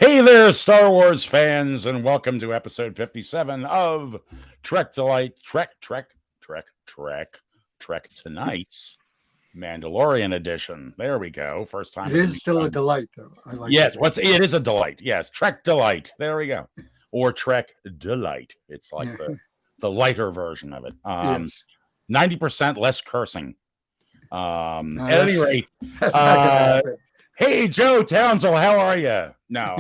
Hey there, Star Wars fans, and welcome to episode 57 of Trek Delight, Trek Tonight's Mandalorian edition. There we go. First time. It is still a delight, though. I like yes, it. it is a delight. Yes, Trek Delight. There we go. Or Trek Delight. It's like the lighter version of it. Yes. 90% less cursing. At any rate, that's not gonna happen. Hey, Joe Townsel, how are you? No,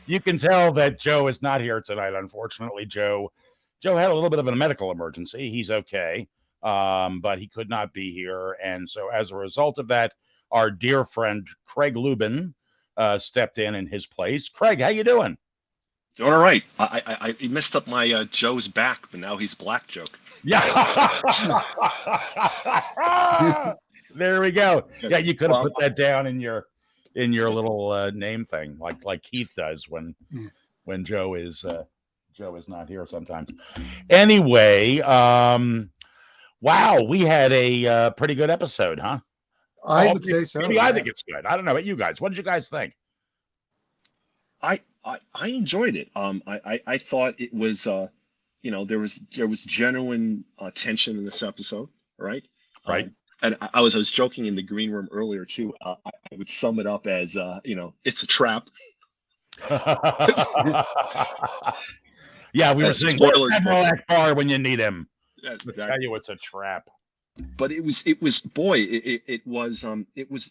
you can tell that Joe is not here tonight. Unfortunately, Joe had a little bit of a medical emergency. He's okay, but he could not be here. And so as a result of that, our dear friend Craig Lubin stepped in his place. Craig, how you doing? Doing all right. I messed up my Joe's back, but now he's Black joke. Yeah. There we go. Yeah, you could have put that down in your little name thing, like Keith does when Joe is not here sometimes. Anyway, wow, we had a pretty good episode, huh? I would say so. Maybe I think it's good. I don't know about you guys. What did you guys think? I enjoyed it. I thought it was there was genuine tension in this episode, right? Right. And I was joking in the green room earlier too. I would sum it up as it's a trap. Yeah, we were saying Admiral Akbar when you need him. Yeah, exactly. I tell you, it's a trap. But it was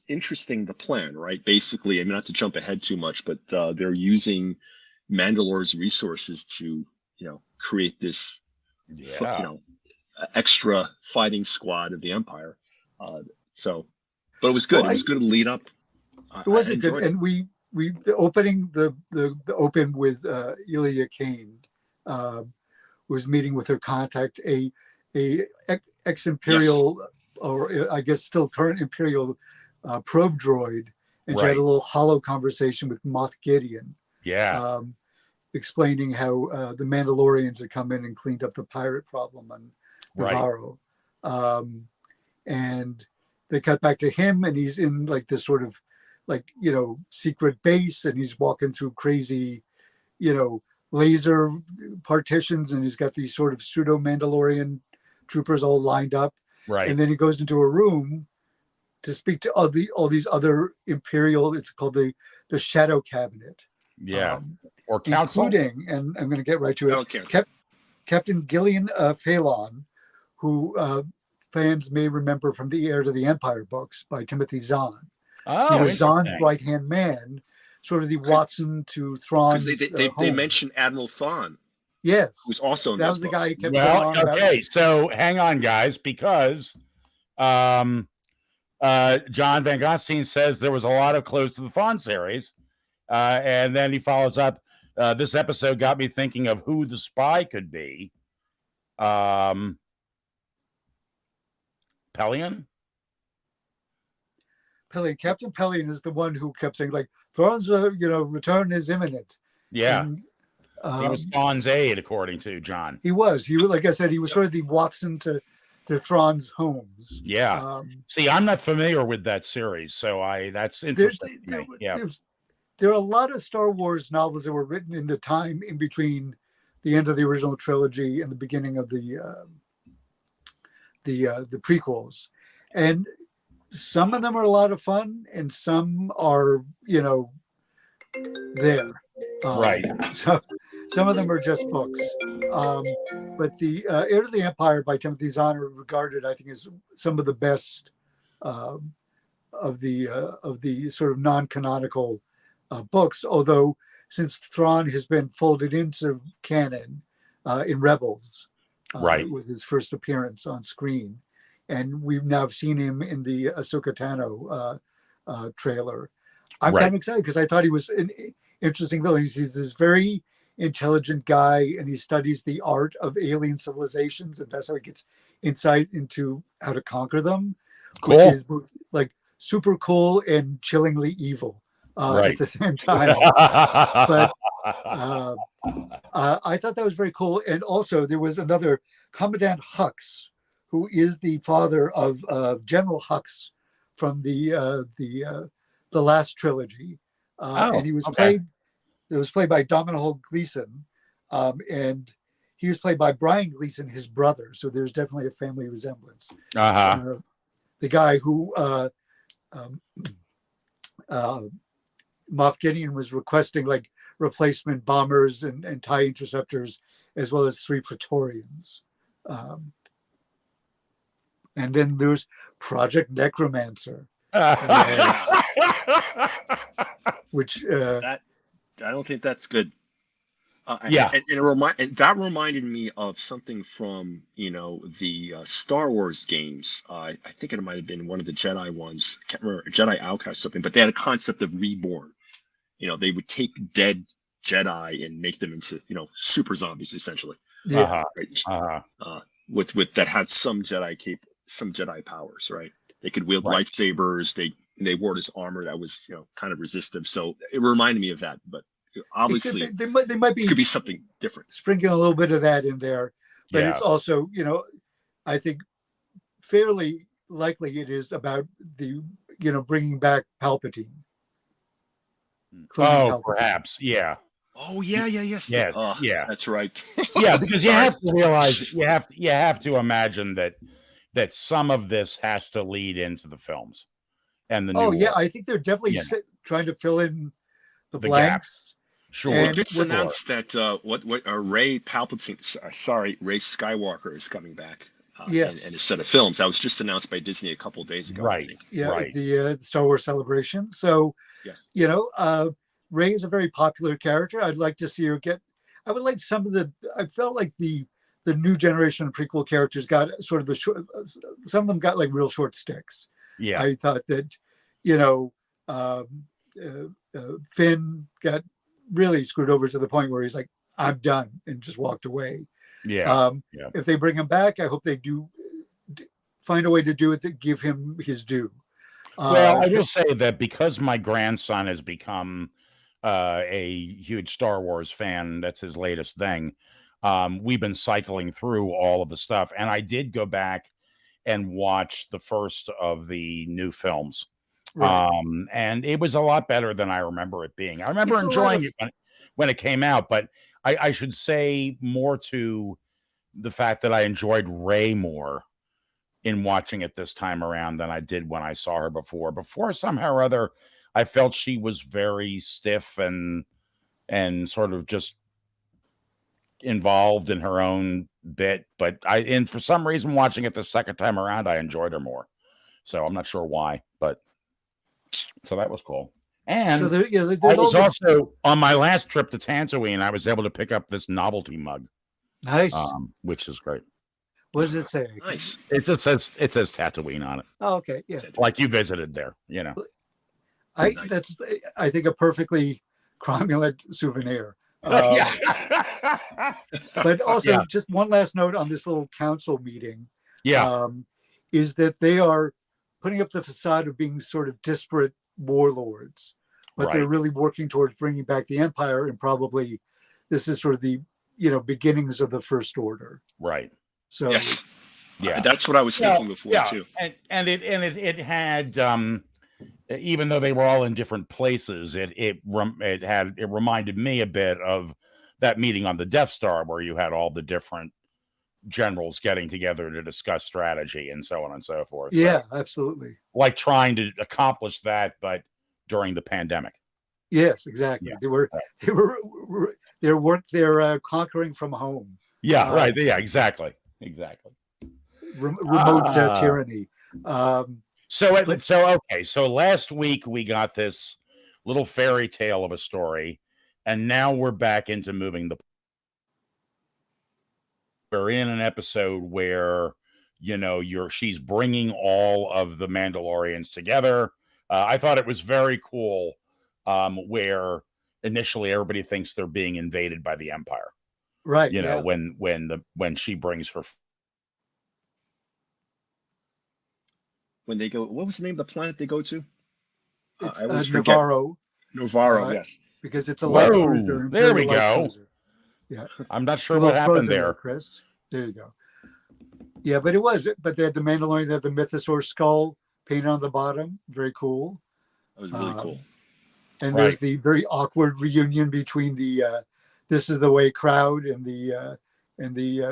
interesting, the plan, right? Basically, I mean, not to jump ahead too much, but they're using Mandalore's resources to create this extra fighting squad of the Empire. But it was good. It was good to lead up. It wasn't good, and we the opening the open with Elia Kane was meeting with her contact, a ex-Imperial, yes, or I guess still current Imperial probe droid, and she had a little hollow conversation with Moff Gideon. Yeah. Explaining how the Mandalorians had come in and cleaned up the pirate problem on Navarro. And they cut back to him, and he's in like this sort of secret base, and he's walking through crazy, laser partitions, and he's got these sort of pseudo Mandalorian troopers all lined up. Right. And then he goes into a room to speak to all these other Imperial, it's called the Shadow Cabinet. Yeah. Or Council. Including, and I'm going to get right to it, Captain Gillian Phelan, who fans may remember from the Heir to the Empire books by Timothy Zahn. Oh, he was Zahn's right-hand man, sort of the Watson to Thrawn's. Because they mentioned Admiral Thrawn. Yes. Who's also in that was the books. guy who kept going on okay, so hang on, guys, because John Van Gosteen says there was a lot of close to the Thrawn series, and then he follows up, this episode got me thinking of who the spy could be. Pelion? Captain Pelion is the one who kept saying, like, Thrawn's return is imminent. Yeah. And, he was Thrawn's aide, according to John. He was, like I said, he was sort of the Watson to Thrawn's Holmes. Yeah. See, I'm not familiar with that series, so that's interesting. There are a lot of Star Wars novels that were written in the time in between the end of the original trilogy and the beginning of the prequels, and some of them are a lot of fun, and some are there. Right. So some of them are just books. But the Heir to the Empire by Timothy Zahn are regarded, I think, as some of the best of the sort of non-canonical books. Although since Thrawn has been folded into canon in Rebels, it was his first appearance on screen, and we've now seen him in the Ahsoka Tano trailer. I'm kind of excited because I thought he was an interesting villain. He's this very intelligent guy, and he studies the art of alien civilizations, and that's how he gets insight into how to conquer them, which is both like super cool and chillingly evil at the same time. But I thought that was very cool. And also there was another Commandant Hux, who is the father of General Hux from the last trilogy. And he was played It was played by Domhnall Gleeson, and he was played by Brian Gleeson, his brother. So there's definitely a family resemblance. The guy who Moff Gideon was requesting, like replacement bombers and TIE interceptors, as well as 3 Praetorians. And then there's Project Necromancer, which I don't think that's good. Yeah, and that reminded me of something from the Star Wars games. I think it might have been one of the Jedi ones. I can't remember, Jedi Outcast or something. But they had a concept of reborn. They would take dead Jedi and make them into super zombies essentially. yeah, right? With that had some Jedi powers, right? They could wield lightsabers. They wore this armor that was kind of resistive. So it reminded me of that, but. Obviously, they might be, it could be something different. Sprinkling a little bit of that in there, but it's also, I think fairly likely it is about the, bringing back Palpatine. Palpatine. Perhaps, yeah. Oh yeah, yes. Yeah. That's right. Yeah, because you have to realize you have to imagine that some of this has to lead into the films and the new. Oh yeah, I think they're definitely trying to fill in the blanks. Gap. Sure. It just announced that Rey Palpatine, Rey Skywalker is coming back. Yes. In a set of films that was just announced by Disney a couple of days ago. Right. I think. Yeah. Right. The Star Wars Celebration. So, yes. Rey is a very popular character. I'd like to see her get. I would like some of the. I felt like the new generation of prequel characters got sort of the short. Some of them got like real short sticks. Yeah. I thought that, Finn got really screwed over to the point where he's like, I'm done, and just walked away. Yeah. If they bring him back, I hope they do find a way to do it that give him his due. Well, I will say that because my grandson has become a huge Star Wars fan, that's his latest thing. We've been cycling through all of the stuff, and I did go back and watch the first of the new films. Right. And it was a lot better than I remember it being. I remember enjoying it when it came out, but I should say more to the fact that I enjoyed Rey more in watching it this time around than I did when I saw her before. Before, somehow or other, I felt she was very stiff and sort of just involved in her own bit. But for some reason, watching it the second time around, I enjoyed her more. So I'm not sure why, but so that was cool. And so I was also on my last trip to Tatooine, I was able to pick up this novelty mug. Nice. Which is great. What does it say? Nice. It just says Tatooine on it. Oh, okay. Yeah. Like you visited there, That's I think a perfectly cromulent souvenir. But also just one last note on this little council meeting. Yeah. Is that they are putting up the facade of being sort of disparate warlords, but they're really working towards bringing back the Empire, and probably this is sort of the beginnings of the First Order. Right. So that's what I was thinking before too. And it had even though they were all in different places, it reminded me a bit of that meeting on the Death Star where you had all the different generals getting together to discuss strategy and so on and so forth. Yeah, absolutely. Like trying to accomplish that, but during the pandemic. Yes, exactly. They're conquering from home. Yeah, right. Yeah, exactly. Remote tyranny. So last week we got this little fairy tale of a story, and now we're back into moving the. We're in an episode where she's bringing all of the Mandalorians together. I thought it was very cool, where initially everybody thinks they're being invaded by the Empire, right? When she brings her. When they go, what was the name of the planet they go to? It's Navarro. Navarro, yes. Because it's a light cruiser. There we go. Cruiser. Yeah, I'm not sure what happened there, Chris. There you go. Yeah, but they had the Mandalorian, they had the Mythosaur skull painted on the bottom. Very cool. That was really cool. And there's the very awkward reunion between the This Is the Way crowd and the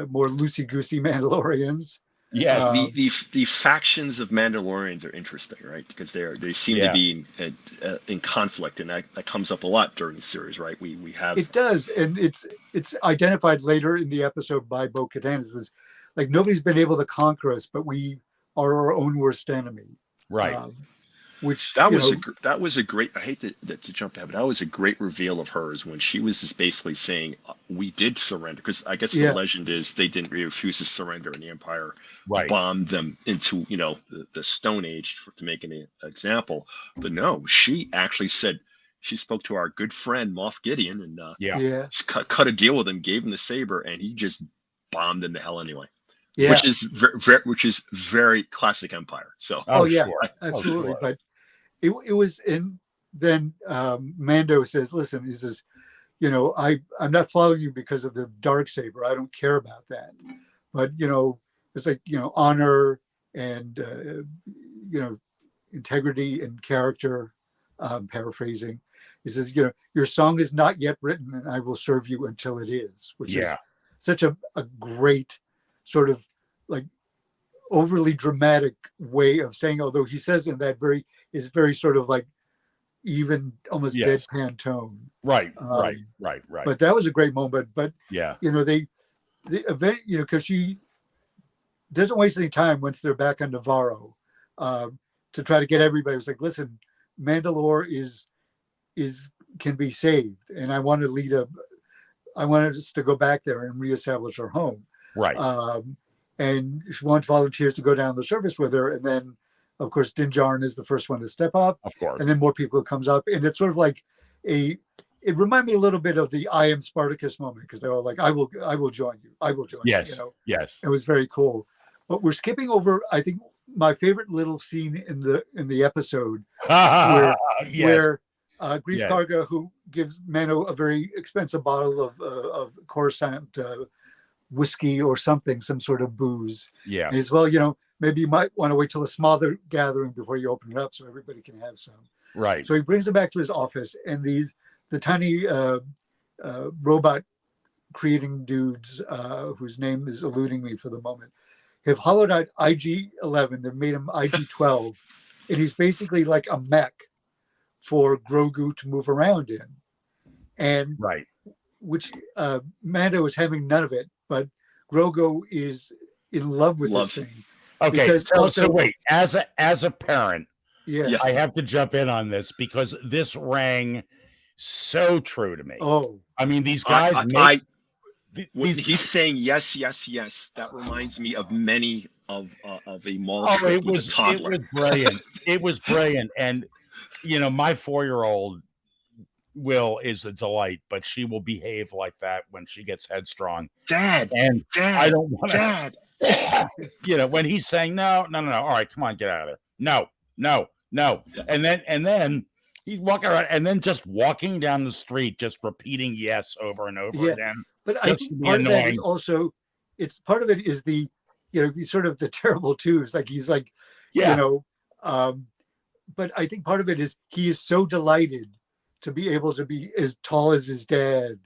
more loosey-goosey Mandalorians. Yes. The factions of Mandalorians are interesting, right? Because they seem to be in conflict, and that comes up a lot during the series, right? We have it does, and it's identified later in the episode by Bo-Katan as this, like, nobody's been able to conquer us, but we are our own worst enemy. Right. Which that was a great. I hate to jump ahead, but that was a great reveal of hers when she was just basically saying, "We did surrender," because I guess the legend is they didn't refuse to surrender, and the Empire bombed them into the Stone Age to make an example. But no, she actually said she spoke to our good friend Moff Gideon and cut a deal with him, gave him the saber, and he just bombed into hell anyway. Yeah. Which is very classic Empire. So absolutely. Sure. But it was in then Mando says, "Listen," he says, I'm not following you because of the dark saber. I don't care about that. But it's like honor and integrity and character. Paraphrasing, he says, "Your song is not yet written, and I will serve you until it is," which is such a great sort of like overly dramatic way of saying, although he says in that very sort of like even almost deadpan tone. Right. But that was a great moment. But the event, because she doesn't waste any time once they're back on Navarro to try to get everybody. It was like, listen, Mandalore can be saved, and I wanted us to go back there and reestablish our home. Right. And she wants volunteers to go down the surface with her. And then, of course, Din Djarin is the first one to step up. Of course. And then more people comes up. And it's sort of like it reminded me a little bit of the I Am Spartacus moment, because they're all like, I will join you. I will join you. Yes. It was very cool. But we're skipping over, I think, my favorite little scene in the episode where Greef Karga, who gives Mano a very expensive bottle of Coruscant whiskey or something, some sort of booze. Yeah. And he's, maybe you might want to wait till a smaller gathering before you open it up so everybody can have some. Right. So he brings them back to his office, and the tiny robot creating dudes, whose name is eluding me for the moment, have hollowed out IG-11. They've made him IG-12. And he's basically like a mech for Grogu to move around in. And which Mando is having none of it, but Grogu is in love with this thing. Okay, so wait, as a parent, I have to jump in on this because this rang so true to me. Oh, I mean, these guys. He's saying yes. That reminds me of many of a mall trip with a toddler. It was brilliant. It was brilliant, and my 4-year-old Will is a delight, but she will behave like that when she gets headstrong. Dad, I don't want Dad. When he's saying no. All right, come on, get out of there. No. And then he's walking around, and then just walking down the street, just repeating yes over and over again. But I think part of that is also, part of it is the, sort of the terrible twos. Like he's like, but I think part of it is he is so delighted to be able to be as tall as his dad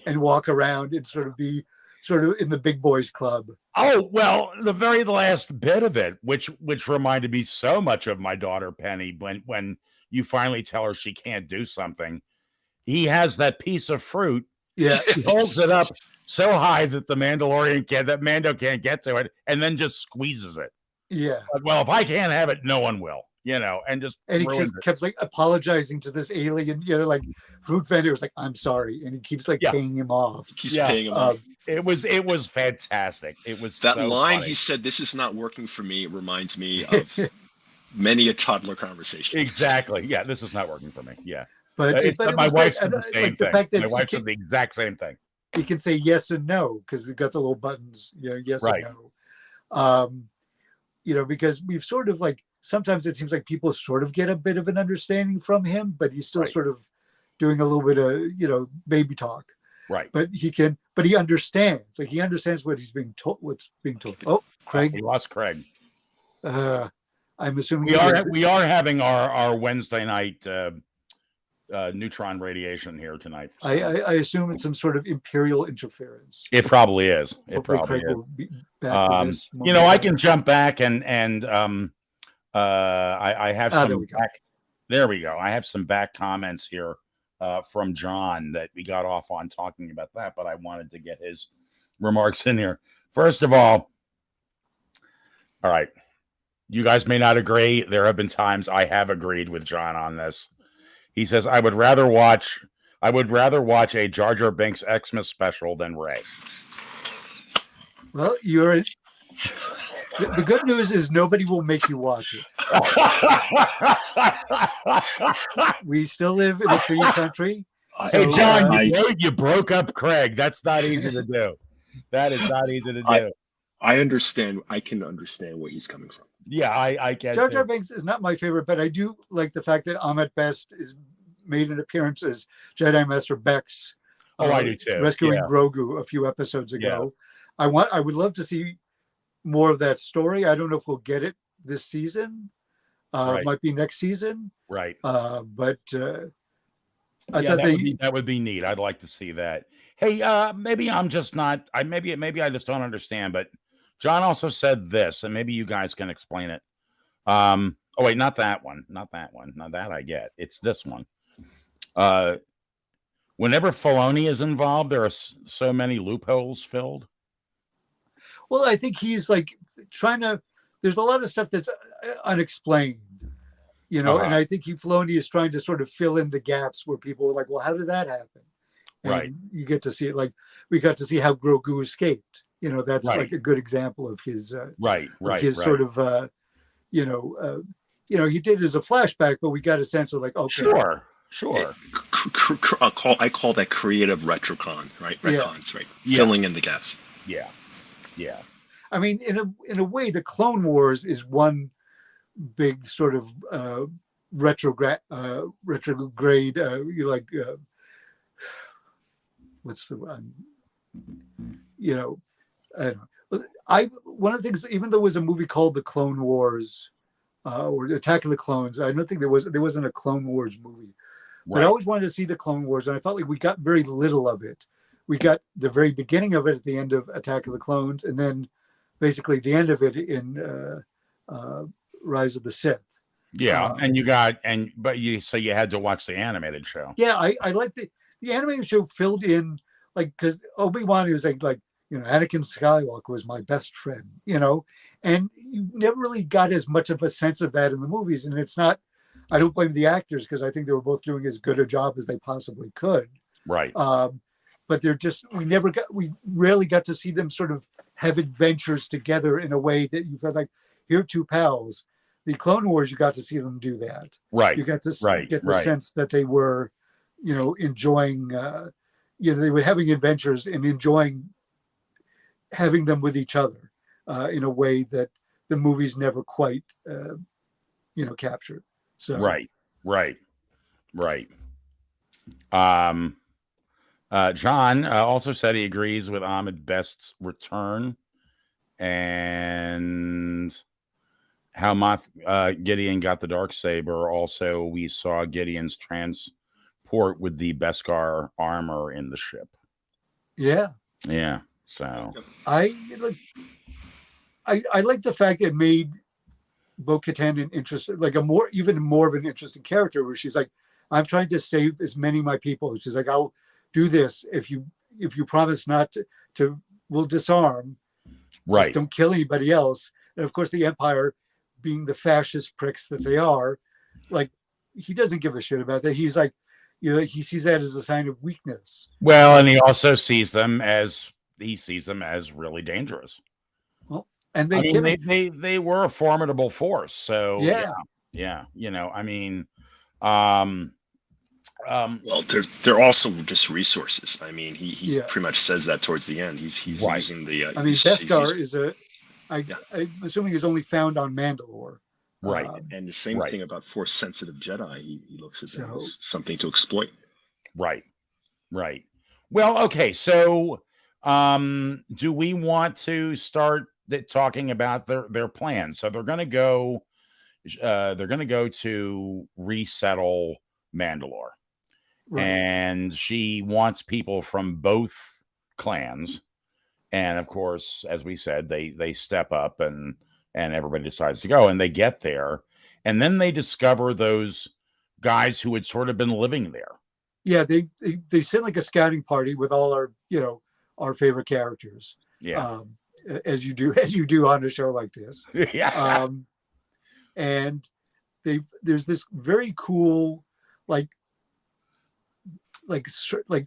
and walk around and sort of be sort of in the big boys club. Oh, well, the very last bit of it, which reminded me so much of my daughter Penny, when you finally tell her she can't do something, he has that piece of fruit. Yeah, he holds it up so high that Mando can't get to it, and then just squeezes it. Yeah. Like, well, if I can't have it, no one will. And he kept like apologizing to this alien, like fruit vendor was like, "I'm sorry," and he keeps like paying him off. Paying him off. It was fantastic. It was that so line funny. He said, "This is not working for me." It reminds me of many a toddler conversation. Exactly. Yeah, this is not working for me. Yeah. But my wife said the same thing. My wife said the exact same thing. He can say yes and no because we've got the little buttons, yes and no. Because we've sort of like, sometimes it seems like people sort of get a bit of an understanding from him, but he's still sort of doing a little bit of, baby talk. Right. But he understands. Like he understands what's being told. Oh, Craig. We lost Craig. I'm assuming we are having our Wednesday night neutron radiation here tonight. So. I assume it's some sort of imperial interference. It probably is. It Hopefully probably Craig is. will be back with this I can jump back and I have some back. There we go. I have some back comments here from John that we got off on talking about that, but I wanted to get his remarks in here. First of all right, you guys may not agree. There have been times I have agreed with John on this. He says, I would rather watch a Jar Jar Binks Xmas special than Rey. Well, the good news is nobody will make you watch it. We still live in a free country. Hey, John, you broke up Craig. That's not easy to do. That is not easy to do. I understand. I can understand where he's coming from. Yeah, I get it. Jar Jar Binks is not my favorite, but I do like the fact that Ahmed Best is made an appearance as Jedi Master Bex. I do too. Rescuing Grogu a few episodes ago. Yeah. I would love to see more of that story. I don't know if we'll get it this season. It might be next season. Right. But I thought that would be neat. I'd like to see that. Hey, maybe I'm just not. Maybe I just don't understand. But John also said this, and maybe you guys can explain it. Oh wait, not that one. Not that one. Not that I get. It's this one. Whenever Filoni is involved, there are so many loopholes filled. Well, I think he's like trying to. There's a lot of stuff that's unexplained, and I think Filoni is trying to sort of fill in the gaps where people are like, "Well, how did that happen?" And right. You get to see it. Like we got to see how Grogu escaped. That's like a good example of his sort of he did it as a flashback, but we got a sense of like, okay, sure. I call that creative retcon, right? Retcons, right? Filling in the gaps. Yeah. I mean, in a way, the Clone Wars is one big sort of retrograde. What's the one? I don't know. One of the things, even though there was a movie called The Clone Wars or Attack of the Clones, I don't think there wasn't a Clone Wars movie. Right. But I always wanted to see The Clone Wars, and I felt like we got very little of it. We got the very beginning of it at the end of Attack of the Clones, and then basically the end of it in Rise of the Sith. Yeah, but you had to watch the animated show. Yeah, I like the animated show filled in, like, because Obi-Wan was like Anakin Skywalker was my best friend, and you never really got as much of a sense of that in the movies. And it's not, I don't blame the actors because I think they were both doing as good a job as they possibly could. Right. But we rarely got to see them sort of have adventures together in a way that you felt like, here are two pals. The Clone Wars, you got to see them do that. Right. You got to get the sense that they were, enjoying, they were having adventures and enjoying having them with each other in a way that the movies never quite, captured. So right. John also said he agrees with Ahmed Best's return and how Gideon got the Darksaber. Also, we saw Gideon's transport with the Beskar armor in the ship. Yeah. So I like the fact that it made Bo-Katan an interesting, like even more of an interesting character, where she's like, I'm trying to save as many of my people. She's like, I'll do this if you promise not to we'll disarm. Right. Don't kill anybody else. And of course, the Empire, being the fascist pricks that they are, like, he doesn't give a shit about that. He's like, he sees that as a sign of weakness. Well, and he also sees them as really dangerous. Well, and they were a formidable force. So yeah. Well, they're also just resources. I mean, he pretty much says that towards the end. He's using the. Beskar is I'm assuming is only found on Mandalore. Right. And the same thing about Force sensitive Jedi. He looks at them as something to exploit. Right. Well, okay. So, do we want to start talking about their plans? So they're going to go to resettle Mandalore. Right. and she wants people from both clans. And of course, as we said, they step up, and everybody decides to go, and they get there, and then they discover those guys who had sort of been living there. Yeah, they sent like a scouting party with all our our favorite characters. Yeah, as you do on a show like this. yeah, And there's this very cool like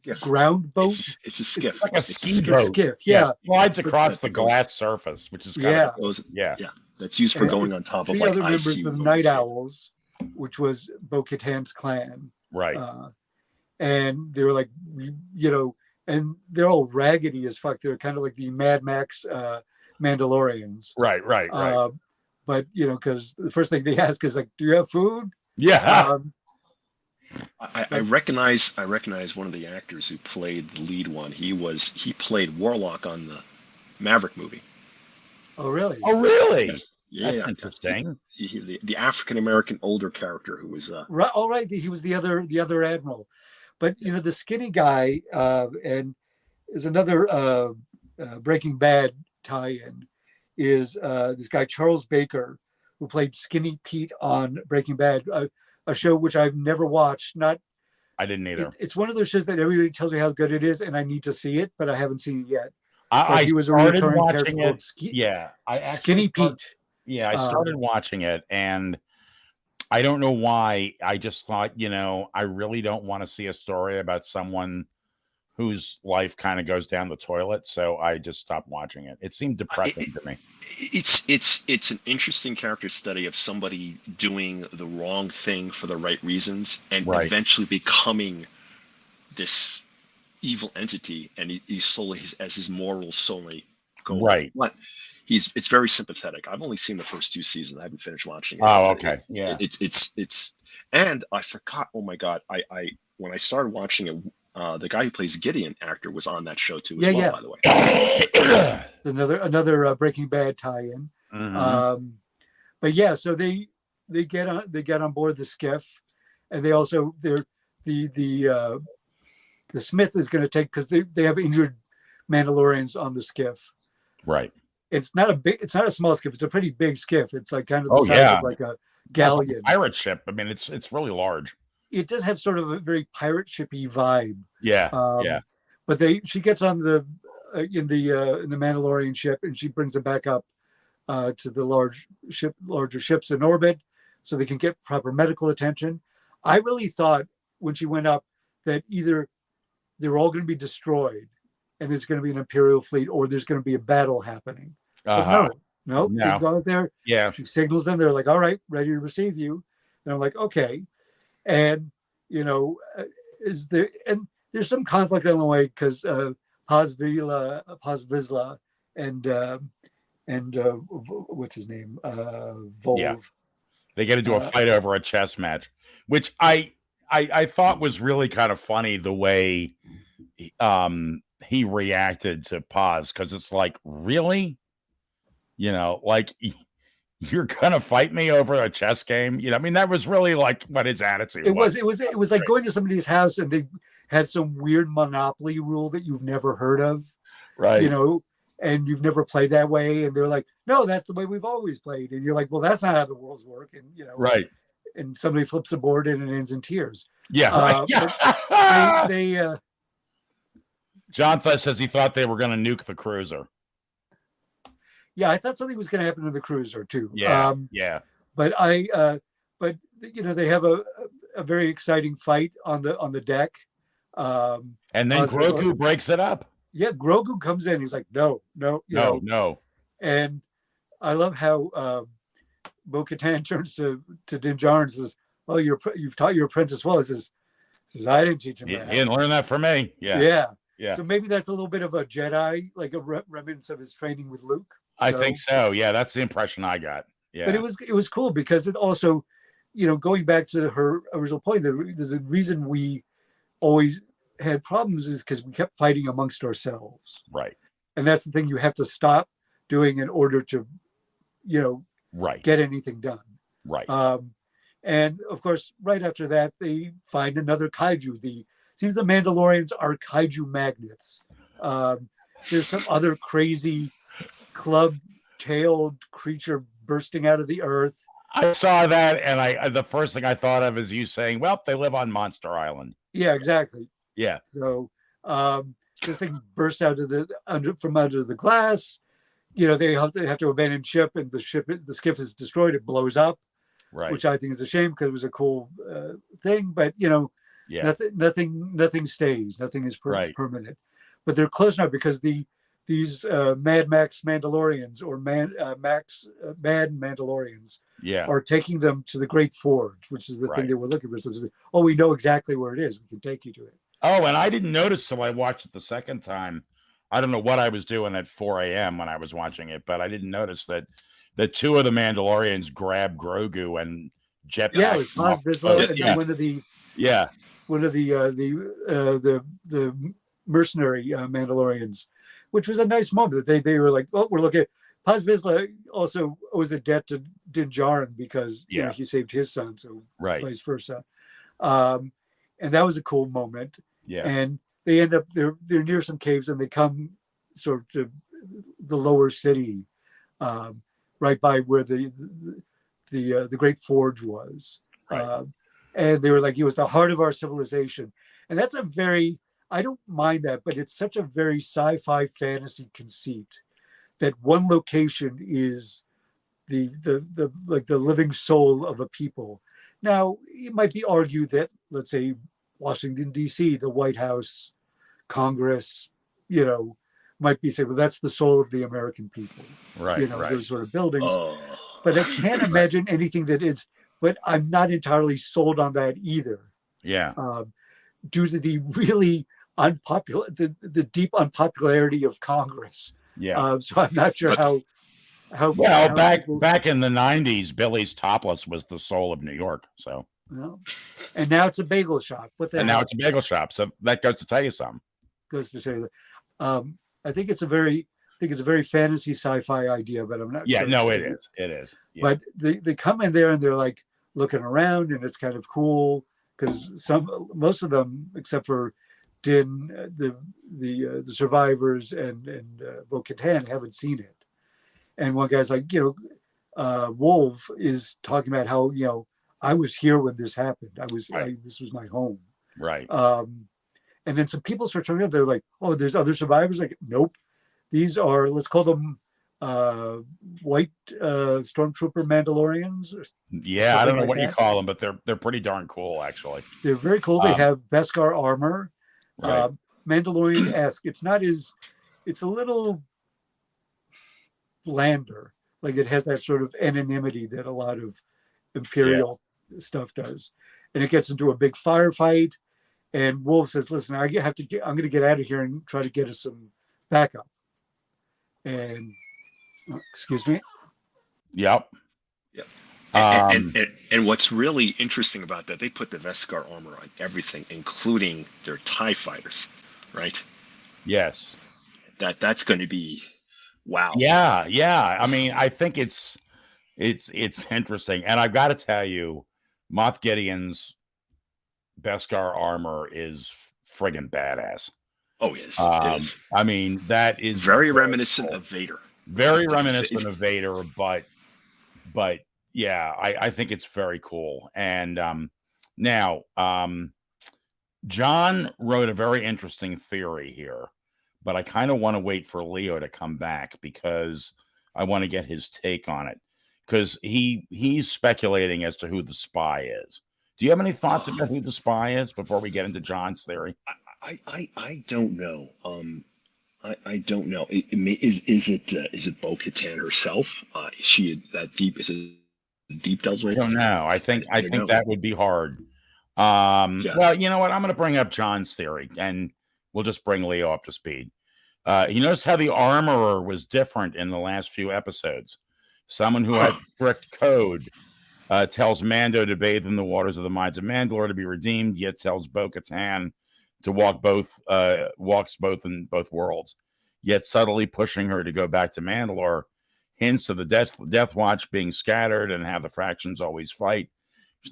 Yeah. ground boat. It's a skiff. like a It's ski boat. Skiff, yeah. Slides across the that goes- glass surface, which is kind Yeah. of Those- yeah. yeah, that's used for And going it's on top of three like other members icy. of the roads. Night Owls, which was Bo-Katan's clan. Right. And they were like, and they're all raggedy as fuck. They're kind of like the Mad Max Mandalorians. Right. But because the first thing they ask is like, "Do you have food?" Yeah. I recognize one of the actors who played the lead one. He played Warlock on the Maverick movie. Oh, really? Oh, really? Yes. That's Yeah, interesting. he's the African American older character who was Right. All right. He was the other admiral, but the skinny guy, and is another Breaking Bad tie-in, is this guy Charles Baker, who played Skinny Pete on Breaking Bad, a show which I've never watched. I didn't either. It's one of those shows that everybody tells me how good it is, and I need to see it, but I haven't seen it yet. He was a recurring watching it. Skinny Pete. Yeah, I started watching it, and I don't know why. I just thought, I really don't want to see a story about someone whose life kind of goes down the toilet. So I just stopped watching it. It seemed depressing to me. It's an interesting character study of somebody doing the wrong thing for the right reasons and eventually becoming this evil entity, and he slowly, as his morals slowly go. Right. But it's very sympathetic. I've only seen the first 2 seasons. I haven't finished watching it. Oh, okay. Yeah. It's and I forgot. Oh my God. I when I started watching it, the guy who plays Gideon actor was on that show too as well, by the way. Another Breaking Bad tie-in. Mm-hmm. But yeah, so they get on board the skiff, and they also the Smith is going to take, because they have injured Mandalorians on the skiff. Right. It's not a small skiff. It's a pretty big skiff. It's like kind of the size of like a galleon. Like a pirate ship. I mean, it's really large. It does have sort of a very pirate shippy vibe. Yeah. But she gets on the in the Mandalorian ship, and she brings them back up to the larger ships in orbit, so they can get proper medical attention. I really thought when she went up that either they're all going to be destroyed, and there's going to be an Imperial fleet, or there's going to be a battle happening. But no, they go out there. Yeah. She signals them. They're like, "All right, ready to receive you." And I'm like, "Okay." And is there? And there's some conflict on the way, because Paz Vizsla and what's his name? Volv. Yeah. They get into a fight over a chess match, which I thought was really kind of funny, the way he reacted to Paz, because it's like, really? Like, you're gonna fight me over a chess game? I mean, that was really like what his attitude was. It was like going to somebody's house and they had some weird Monopoly rule that you've never heard of. Right. And you've never played that way, and they're like, "No, that's the way we've always played." And you're like, "Well, that's not how the worlds work." And right. And somebody flips a board and it ends in tears. Yeah. Right. Yeah. They John says he thought they were going to nuke the cruiser. Yeah, I thought something was going to happen to the cruiser too. Yeah. But they have a very exciting fight on the deck. And then Grogu breaks it up. Yeah, Grogu comes in. He's like, no. And I love how Bo-Katan turns to Din Djarin and says, "Oh, you've taught your apprentice well." He says, "I didn't teach him that. He didn't learn that from me." Yeah. So maybe that's a little bit of a Jedi, like a remnants of his training with Luke. I think so. Yeah, that's the impression I got. Yeah. But it was cool, because it also, going back to her original point, there's a reason we always had problems is because we kept fighting amongst ourselves. Right. And that's the thing you have to stop doing in order to, get anything done. Right. And of course, right after that, they find another kaiju. Seems the Mandalorians are kaiju magnets. There's some other crazy club-tailed creature bursting out of the earth. I saw that, and the first thing I thought of is you saying, "Well, they live on Monster Island." Yeah, exactly. Yeah. So this thing bursts out of from under the glass. They have to abandon ship, and the skiff is destroyed. It blows up, right? Which I think is a shame because it was a cool thing. But yeah. nothing stays. Nothing is permanent. But they're close now because these Mad Max Mandalorians or Mad Mandalorians are taking them to the Great Forge, which is the thing they were looking for. So we know exactly where it is. We can take you to it. Oh, and I didn't notice till I watched it the second time. I don't know what I was doing at 4 a.m. when I was watching it, but I didn't notice that the two of the Mandalorians grabbed Grogu and jetpack. Yeah, it was Paz Vizsla and then one of the mercenary Mandalorians, which was a nice moment that they were like, oh, we're looking at Paz Vizsla also owes a debt to Din Djarin because he saved his son, so vice versa. And that was a cool moment. Yeah. And they end up they're near some caves and they come sort of to the lower city, right by where the Great Forge was. Right. And they were like, it was the heart of our civilization. And that's I don't mind that, but it's such a very sci-fi fantasy conceit that one location is the living soul of a people. Now, it might be argued that, let's say, Washington, D.C., the White House, Congress, might be saying, well, that's the soul of the American people. Right. Those sort of buildings. But I can't imagine anything that is, but I'm not entirely sold on that either. Yeah. Due to the really unpopular, the deep unpopularity of Congress. Yeah. So I'm not sure how back in the 90s, Billy's Topless was the soul of New York. So. And now it's a bagel shop. Now it's a bagel shop. So that goes to tell you something. Goes to tell you that. I think it's a very fantasy sci-fi idea, but I'm not sure. Yeah, no, it is. It is. Yeah. But they come in there and they're like looking around, and it's kind of cool because most of them, except for Din, the survivors and Bo-Katan, haven't seen it. And one guy's like, Wolf is talking about how I was here when this happened. This was my home. Right. And then some people start showing up. They're like, oh, there's other survivors. Like, nope. These are, let's call them white stormtrooper Mandalorians. Yeah, I don't know what you call them, but they're pretty darn cool, actually. They're very cool. They have Beskar armor. Right. Mandalorian-esque. It's a little blander. Like it has that sort of anonymity that a lot of Imperial stuff does. And it gets into a big firefight. And Wolf says, listen, I'm going to get out of here and try to get us some backup. And, excuse me. Yep. And what's really interesting about that, they put the Beskar armor on everything, including their TIE fighters, right? Yes. That's going to be, wow. Yeah. I mean, I think it's interesting. And I've got to tell you, Moff Gideon's Beskar armor is friggin' badass. Oh, yes. It is. I mean, that is very reminiscent of Vader. Very reminiscent of Vader, but yeah, I think it's very cool. And now, John wrote a very interesting theory here, but I kind of want to wait for Leo to come back because I want to get his take on it. Because he's speculating as to who the spy is. Do you have any thoughts about who the spy is before we get into John's theory? I don't know. I don't know. Is it Bo-Katan herself? Is she that deep? Is it deep delves? I don't know. I think that would be hard. Well, you know what? I'm going to bring up John's theory, and we'll just bring Leo up to speed. You notice how the armorer was different in the last few episodes. Someone who had strict code tells Mando to bathe in the waters of the Mines of Mandalore to be redeemed, yet tells Bo-Katan to walks both in both worlds, yet subtly pushing her to go back to Mandalore. Hints of the Death Watch being scattered and how the fractions always fight.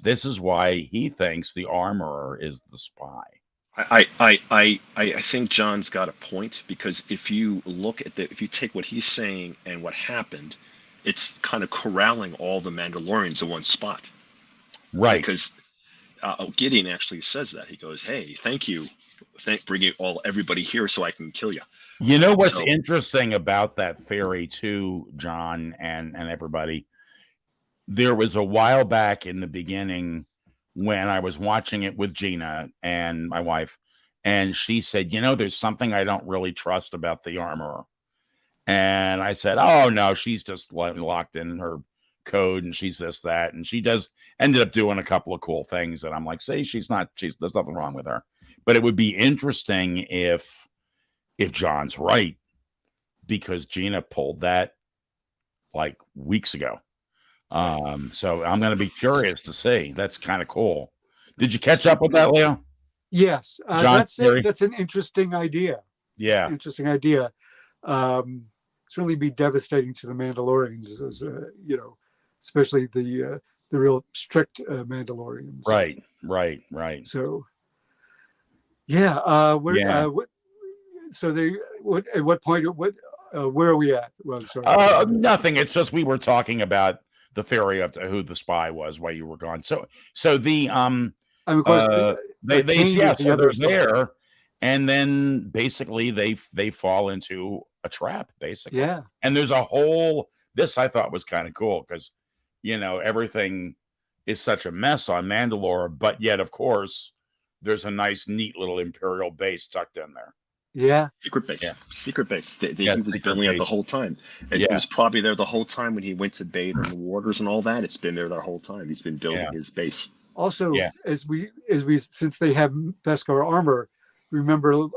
This is why he thinks the armorer is the spy. I think John's got a point, because if you look at if you take what he's saying and what happened, it's kind of corralling all the Mandalorians in one spot. Right. Because Gideon actually says that. He goes, "Hey, thank you, bringing everybody here so I can kill you." You know what's interesting about that theory too, John and everybody? There was a while back in the beginning when I was watching it with Gina and my wife, and she said, there's something I don't really trust about the armorer. And I said, oh, no, she's just locked in her code and she's this, that. And she ended up doing a couple of cool things. And I'm like, see, there's nothing wrong with her. But it would be interesting if John's right, because Gina pulled that like weeks ago. So I'm going to be curious to see. That's kind of cool. Did you catch up with that, Leo? Yes. That's an interesting idea. Yeah. Interesting idea. Certainly be devastating to the Mandalorians, as especially the real strict Mandalorians. Right. So, yeah. At what point? Where are we at? Well, sorry. Nothing. It's just we were talking about the theory of who the spy was while you were gone. So the of course, they're there, and then basically they fall into a trap, basically. Yeah. And there's a whole. This I thought was kind of cool because everything is such a mess on Mandalore, but yet of course there's a nice, neat little Imperial base tucked in there. Yeah. Secret base. He was building it the whole time. It was probably there the whole time when he went to bathe in the waters and all that. It's been there the whole time. He's been building his base. Also, as we since they have Beskar armor, remember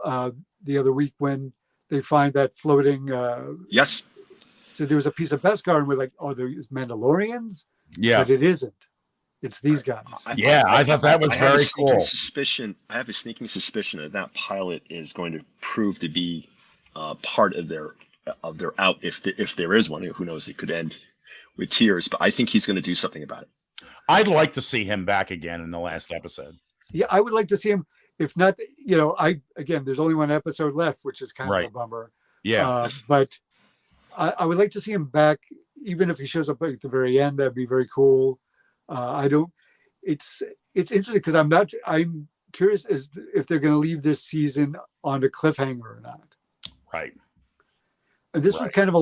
the other week when they find that floating yes. So there was a piece of Beskar and we're like, oh, there's Mandalorians? Yeah. But it isn't. It's these guys. I thought that was very cool. I have a sneaking suspicion that pilot is going to prove to be part of their out, if there is one. Who knows? It could end with tears, but I think he's going to do something about it. I'd like to see him back again in the last episode. Yeah, I would like to see him. If not, there's only one episode left, which is kind of a bummer. Yeah, but I would like to see him back, even if he shows up at the very end. That'd be very cool. It's interesting because I'm curious as if they're going to leave this season on a cliffhanger or not. Right. And this was kind of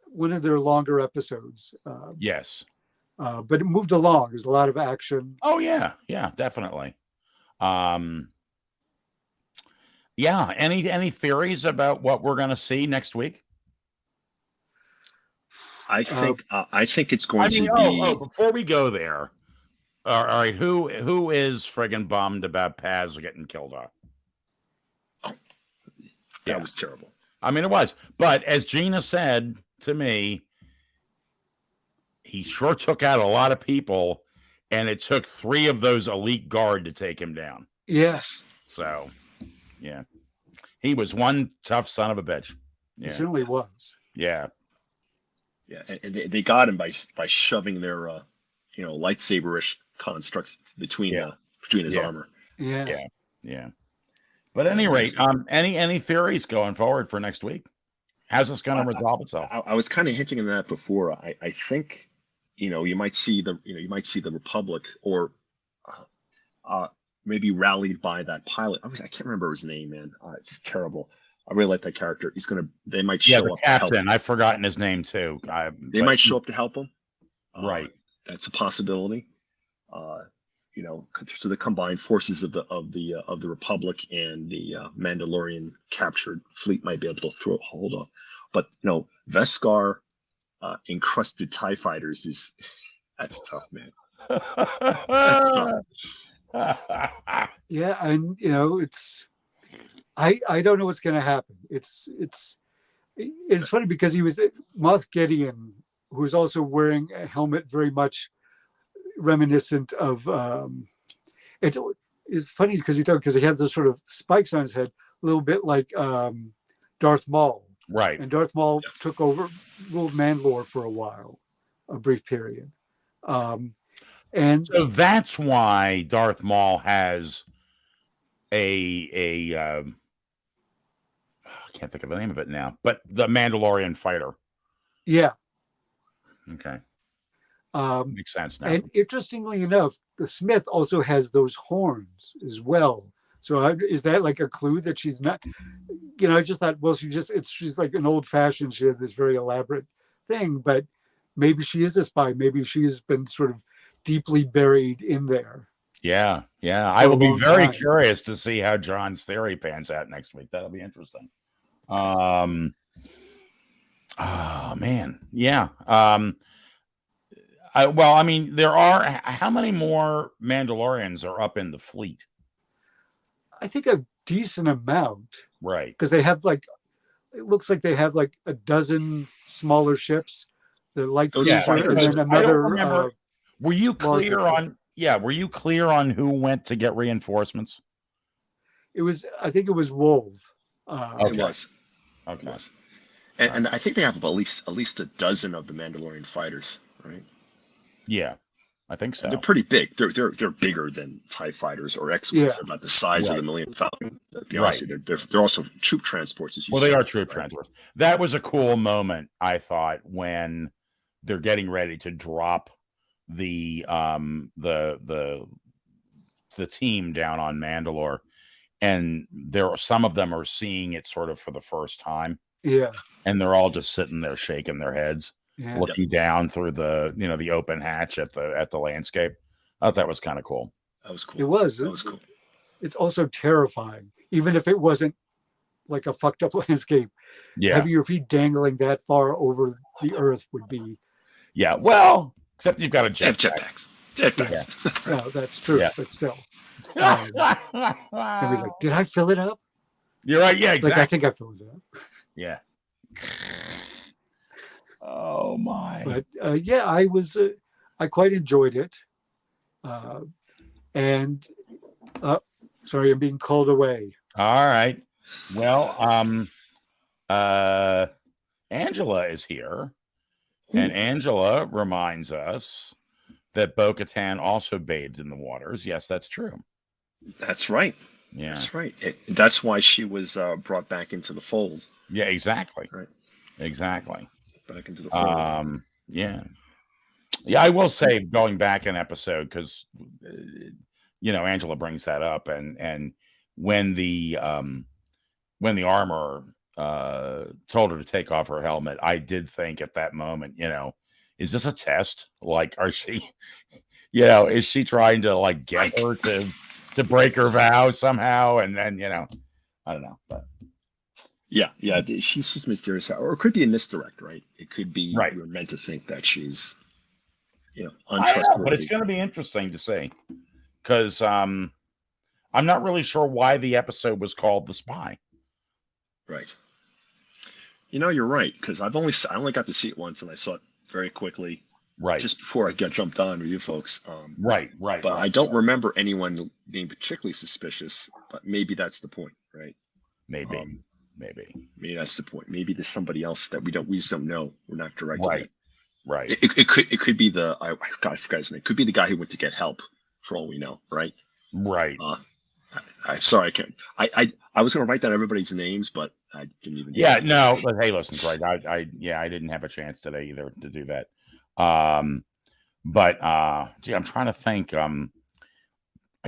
one of their longer episodes. Yes. But it moved along. There's a lot of action. Oh yeah, definitely. Any theories about what we're going to see next week? I think it's going to be. Before we go there, all right. Who is friggin' bummed about Paz getting killed off? Oh, that was terrible. I mean, it was. But as Gina said to me, he sure took out a lot of people, and it took 3 of those elite guard to take him down. Yes. So, yeah, he was one tough son of a bitch. Yeah. He certainly was. Yeah. Yeah, and they got him by shoving their lightsaber-ish constructs between his armor. Yeah. But at any rate, any theories going forward for next week? How's this going to resolve itself? I was kind of hinting at that before. I think you might see the Republic or maybe rallied by that pilot. I can't remember his name, man. It's just terrible. I really like that character. They might show up. Captain. To help him. I've forgotten his name too. They might show up to help him. Right. That's a possibility. So the combined forces of the Republic and the Mandalorian captured fleet might be able to throw a hold of. But Beskar encrusted TIE fighters that's tough, man. That's tough. Yeah, and it's. I don't know what's going to happen. It's funny because he was Moff Gideon, who was also wearing a helmet very much reminiscent of. It's funny because he has those sort of spikes on his head, a little bit like Darth Maul. Right. And Darth Maul ruled Mandalore for a while, a brief period. And so that's why Darth Maul has a I can't think of the name of it now, but the Mandalorian fighter. yeah. Okay. Makes sense now. And interestingly enough, the Smith also has those horns as well. So is that like a clue that she's not? I just thought, well, she's like an old fashioned. She has this very elaborate thing, but maybe she is a spy. Maybe she has been sort of deeply buried in there. Yeah. I will be very curious to see how John's theory pans out next week. That'll be interesting. Oh man, yeah. I mean, there are how many more Mandalorians are up in the fleet? I think a decent amount, right? Because they have it looks like they have like a dozen smaller ships, the light cruiser, and then another. Were you clear on? Yeah, were you clear on who went to get reinforcements? I think it was Wolf. Okay. It was. Okay. It was. And I think they have at least a dozen of the Mandalorian fighters, right? Yeah, I think so. And they're pretty big. They're bigger than TIE fighters or X-Wings. They're about the size of the Millennium Falcon. To be honest, they're also troop transports. They are troop transports. That was a cool moment, I thought, when they're getting ready to drop the team down on Mandalore, and some of them are seeing it sort of for the first time. Yeah, and they're all just sitting there shaking their heads, looking down through the open hatch at the landscape. I thought that was kind of cool. That was cool. It was. That was cool. It's also terrifying, even if it wasn't like a fucked up landscape. Yeah, having your feet dangling that far over the earth would be. Yeah, well, except you've got a jetpacks. Jetpacks. Yeah. No, that's true, but still. I'd be like, did I fill it up? You're right. Yeah, exactly. Like, I think I filled it up. Yeah. Oh my. But I quite enjoyed it. And sorry, I'm being called away. All right. Well, Angela is here. And Angela reminds us that Bo-Katan also bathed in the waters. Yes, that's true. That's right. Yeah, that's right. That's why she was brought back into the fold. Yeah, exactly. Right. Exactly. Back into the fold. Yeah. I will say, going back an episode, because Angela brings that up, and when the armor told her to take off her helmet, I did think at that moment, is this a test? Like, are she, is she trying to like get her to break her vow somehow? And then, I don't know, but yeah, she's just mysterious, or it could be a misdirect, right? It could be we're meant to think that she's, untrustworthy. But it's going to be interesting to see, because I'm not really sure why the episode was called The Spy. Right. You're right, because I only got to see it once, and I saw it very quickly. Right. Just before I got jumped on with you folks. Right. But I don't remember anyone being particularly suspicious. But maybe that's the point, right? Maybe that's the point. Maybe there's somebody else that we just don't know. We're not directed at. Right. It could be I forgot his name. It could be the guy who went to get help, for all we know, right? Right. I'm sorry, I can't. I was going to write down everybody's names, but I didn't even. Yeah, no. But hey, listen, Greg. I didn't have a chance today either to do that. But I'm trying to think. I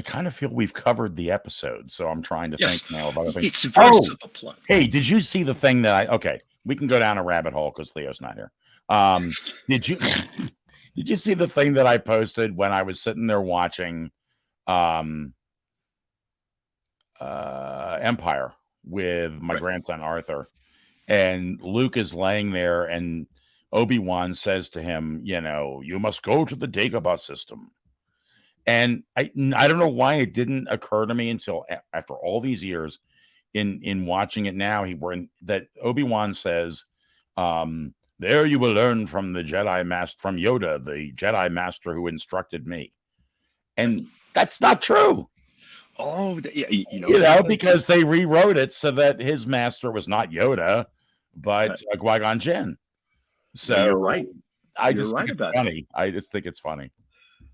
kind of feel we've covered the episode, so I'm trying to think now about other things. It's a very simple plot. Hey, did you see the thing that okay, we can go down a rabbit hole because Leo's not here. Did you see the thing that I posted when I was sitting there watching Empire with my grandson Arthur, and Luke is laying there, and Obi-Wan says to him, you must go to the Dagobah system. And I don't know why it didn't occur to me until after all these years in watching it now, that Obi-Wan says, there you will learn from the Jedi Master, from Yoda, the Jedi Master who instructed me. And that's not true. Oh, yeah, because they rewrote it so that his master was not Yoda, but Qui-Gon Jinn. So you're right. I just think it's funny. I just think it's funny.